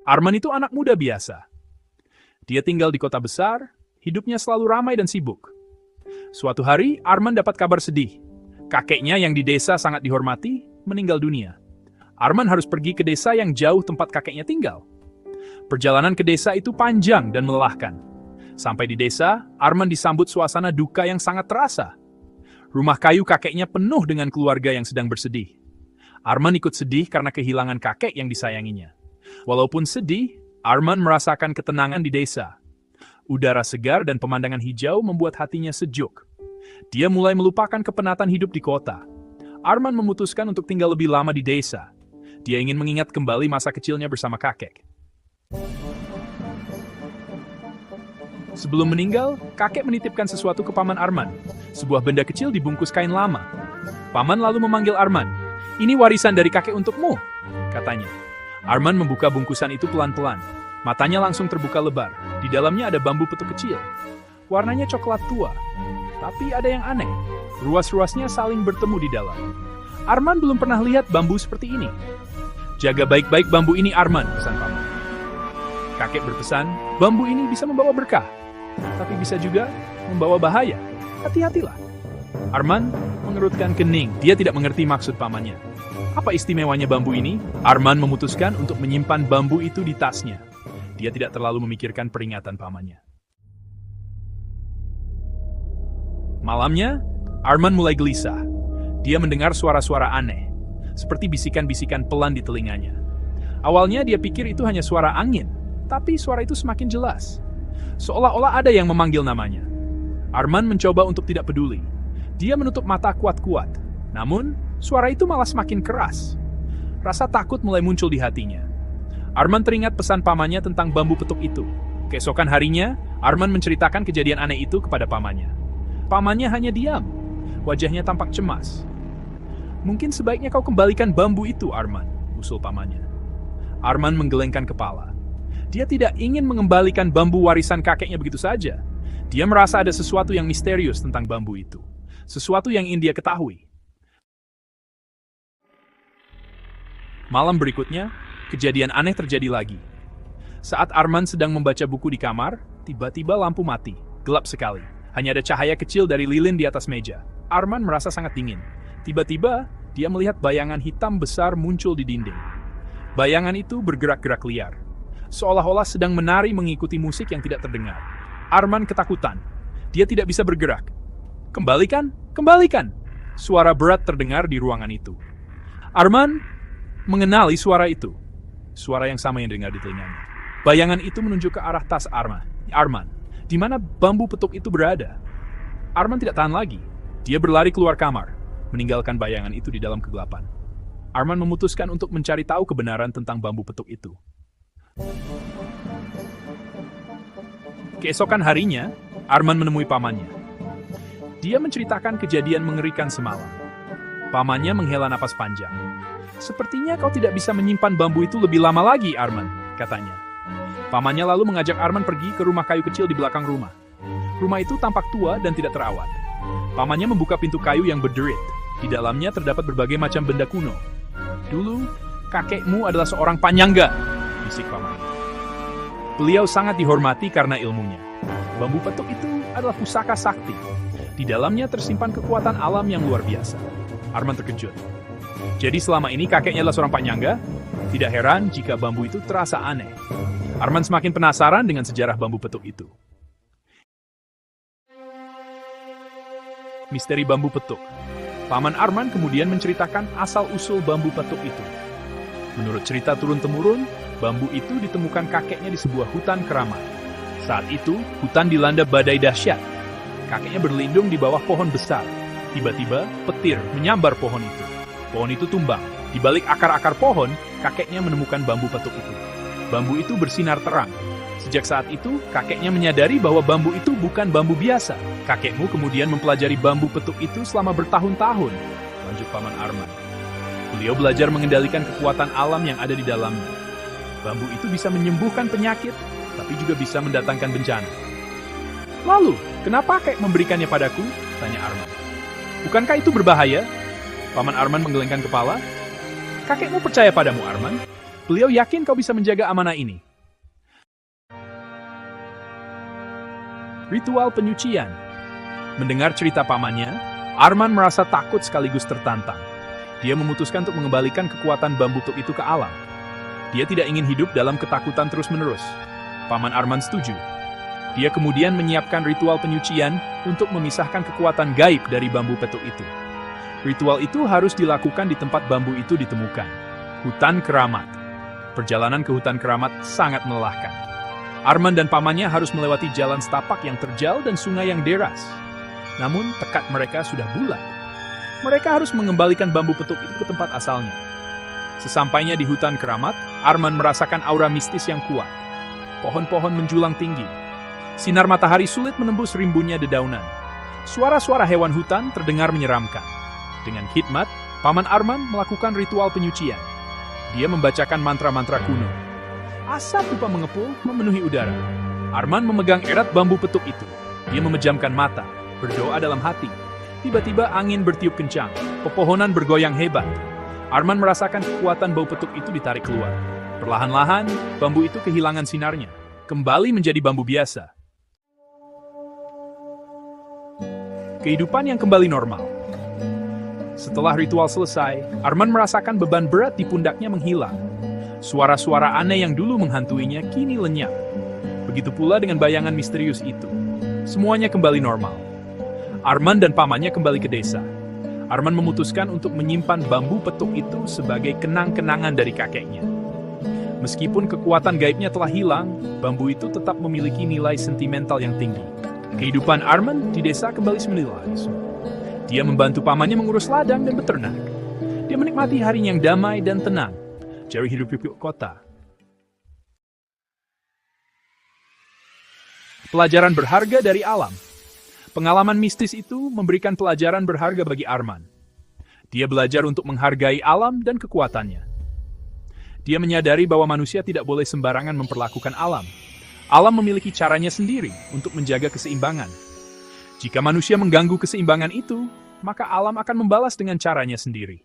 Arman itu anak muda biasa. Dia tinggal di kota besar, hidupnya selalu ramai dan sibuk. Suatu hari, Arman dapat kabar sedih. Kakeknya yang di desa sangat dihormati, meninggal dunia. Arman harus pergi ke desa yang jauh tempat kakeknya tinggal. Perjalanan ke desa itu panjang dan melelahkan. Sampai di desa, Arman disambut suasana duka yang sangat terasa. Rumah kayu kakeknya penuh dengan keluarga yang sedang bersedih. Arman ikut sedih karena kehilangan kakek yang disayanginya. Walaupun sedih, Arman merasakan ketenangan di desa. Udara segar dan pemandangan hijau membuat hatinya sejuk. Dia mulai melupakan kepenatan hidup di kota. Arman memutuskan untuk tinggal lebih lama di desa. Dia ingin mengingat kembali masa kecilnya bersama kakek. Sebelum meninggal, kakek menitipkan sesuatu ke Paman Arman. Sebuah benda kecil dibungkus kain lama. Paman lalu memanggil Arman. "Ini warisan dari kakek untukmu," katanya. Arman membuka bungkusan itu pelan-pelan. Matanya langsung terbuka lebar. Di dalamnya ada bambu petuk kecil. Warnanya coklat tua. Tapi ada yang aneh. Ruas-ruasnya saling bertemu di dalam. Arman belum pernah lihat bambu seperti ini. "Jaga baik-baik bambu ini, Arman," pesan paman. Kakek berpesan, bambu ini bisa membawa berkah, tapi bisa juga membawa bahaya. Hati-hatilah. Arman mengerutkan kening. Dia tidak mengerti maksud pamannya. Apa istimewanya bambu ini? Arman memutuskan untuk menyimpan bambu itu di tasnya. Dia tidak terlalu memikirkan peringatan pamannya. Malamnya, Arman mulai gelisah. Dia mendengar suara-suara aneh, seperti bisikan-bisikan pelan di telinganya. Awalnya dia pikir itu hanya suara angin, tapi suara itu semakin jelas. Seolah-olah ada yang memanggil namanya. Arman mencoba untuk tidak peduli. Dia menutup mata kuat-kuat. Namun, suara itu malah semakin keras. Rasa takut mulai muncul di hatinya. Arman teringat pesan pamannya tentang bambu petuk itu. Keesokan harinya, Arman menceritakan kejadian aneh itu kepada pamannya. Pamannya hanya diam. Wajahnya tampak cemas. "Mungkin sebaiknya kau kembalikan bambu itu, Arman," usul pamannya. Arman menggelengkan kepala. Dia tidak ingin mengembalikan bambu warisan kakeknya begitu saja. Dia merasa ada sesuatu yang misterius tentang bambu itu. Sesuatu yang ingin dia ketahui. Malam berikutnya, kejadian aneh terjadi lagi. Saat Arman sedang membaca buku di kamar, tiba-tiba lampu mati. Gelap sekali. Hanya ada cahaya kecil dari lilin di atas meja. Arman merasa sangat dingin. Tiba-tiba, dia melihat bayangan hitam besar muncul di dinding. Bayangan itu bergerak-gerak liar. Seolah-olah sedang menari mengikuti musik yang tidak terdengar. Arman ketakutan. Dia tidak bisa bergerak. "Kembalikan! Kembalikan!" Suara berat terdengar di ruangan itu. Arman mengenali suara itu. Suara yang sama yang dengar di telinganya. Bayangan itu menunjuk ke arah tas Arman. Di mana bambu petuk itu berada. Arman tidak tahan lagi. Dia berlari keluar kamar, meninggalkan bayangan itu di dalam kegelapan. Arman memutuskan untuk mencari tahu kebenaran tentang bambu petuk itu. Keesokan harinya, Arman menemui pamannya. Dia menceritakan kejadian mengerikan semalam. Pamannya menghela napas panjang. "Sepertinya kau tidak bisa menyimpan bambu itu lebih lama lagi, Arman," katanya. Pamannya lalu mengajak Arman pergi ke rumah kayu kecil di belakang rumah. Rumah itu tampak tua dan tidak terawat. Pamannya membuka pintu kayu yang berderit. Di dalamnya terdapat berbagai macam benda kuno. "Dulu, kakekmu adalah seorang panyangga," bisik pamannya. "Beliau sangat dihormati karena ilmunya. Bambu petuk itu adalah pusaka sakti. Di dalamnya tersimpan kekuatan alam yang luar biasa." Arman terkejut. Jadi selama ini kakeknya adalah seorang panyangga? Tidak heran jika bambu itu terasa aneh. Arman semakin penasaran dengan sejarah bambu petuk itu. Misteri bambu petuk. Paman Arman kemudian menceritakan asal-usul bambu petuk itu. Menurut cerita turun-temurun, bambu itu ditemukan kakeknya di sebuah hutan keramat. Saat itu, hutan dilanda badai dahsyat. Kakeknya berlindung di bawah pohon besar. Tiba-tiba, petir menyambar pohon itu. Pohon itu tumbang. Di balik akar-akar pohon, kakeknya menemukan bambu petuk itu. Bambu itu bersinar terang. Sejak saat itu, kakeknya menyadari bahwa bambu itu bukan bambu biasa. "Kakekmu kemudian mempelajari bambu petuk itu selama bertahun-tahun," lanjut Paman Arman. "Beliau belajar mengendalikan kekuatan alam yang ada di dalamnya. Bambu itu bisa menyembuhkan penyakit, tapi juga bisa mendatangkan bencana." "Lalu, kenapa kakek memberikannya padaku?" tanya Arman. "Bukankah itu berbahaya?" Paman Arman menggelengkan kepala. "Kakekmu percaya padamu, Arman. Beliau yakin kau bisa menjaga amanah ini. Ritual penyucian. Mendengar cerita pamannya, Arman merasa takut sekaligus tertantang. Dia memutuskan untuk mengembalikan kekuatan bambu petuk itu ke alam. Dia tidak ingin hidup dalam ketakutan terus-menerus. Paman Arman setuju. Dia kemudian menyiapkan ritual penyucian untuk memisahkan kekuatan gaib dari bambu petuk itu. Ritual itu harus dilakukan di tempat bambu itu ditemukan. Hutan Keramat. Perjalanan ke hutan keramat sangat melelahkan. Arman dan pamannya harus melewati jalan setapak yang terjal dan sungai yang deras. Namun, tekad mereka sudah bulat. Mereka harus mengembalikan bambu petuk itu ke tempat asalnya. Sesampainya di hutan keramat, Arman merasakan aura mistis yang kuat. Pohon-pohon menjulang tinggi. Sinar matahari sulit menembus rimbunnya dedaunan. Suara-suara hewan hutan terdengar menyeramkan. Dengan hikmat, Paman Arman melakukan ritual penyucian. Dia membacakan mantra-mantra kuno. Asap pipa mengepul memenuhi udara. Arman memegang erat bambu petuk itu. Dia memejamkan mata, berdoa dalam hati. Tiba-tiba angin bertiup kencang, pepohonan bergoyang hebat. Arman merasakan kekuatan bau petuk itu ditarik keluar. Perlahan-lahan, bambu itu kehilangan sinarnya, kembali menjadi bambu biasa. Kehidupan yang kembali normal. Setelah ritual selesai, Arman merasakan beban berat di pundaknya menghilang. Suara-suara aneh yang dulu menghantuinya kini lenyap. Begitu pula dengan bayangan misterius itu. Semuanya kembali normal. Arman dan pamannya kembali ke desa. Arman memutuskan untuk menyimpan bambu petuk itu sebagai kenang-kenangan dari kakeknya. Meskipun kekuatan gaibnya telah hilang, bambu itu tetap memiliki nilai sentimental yang tinggi. Kehidupan Arman di desa kembali semula. Dia membantu pamannya mengurus ladang dan beternak. Dia menikmati harinya yang damai dan tenang. Jauh hidup di kota. Pelajaran berharga dari alam. Pengalaman mistis itu memberikan pelajaran berharga bagi Arman. Dia belajar untuk menghargai alam dan kekuatannya. Dia menyadari bahwa manusia tidak boleh sembarangan memperlakukan alam. Alam memiliki caranya sendiri untuk menjaga keseimbangan. Jika manusia mengganggu keseimbangan itu, maka alam akan membalas dengan caranya sendiri.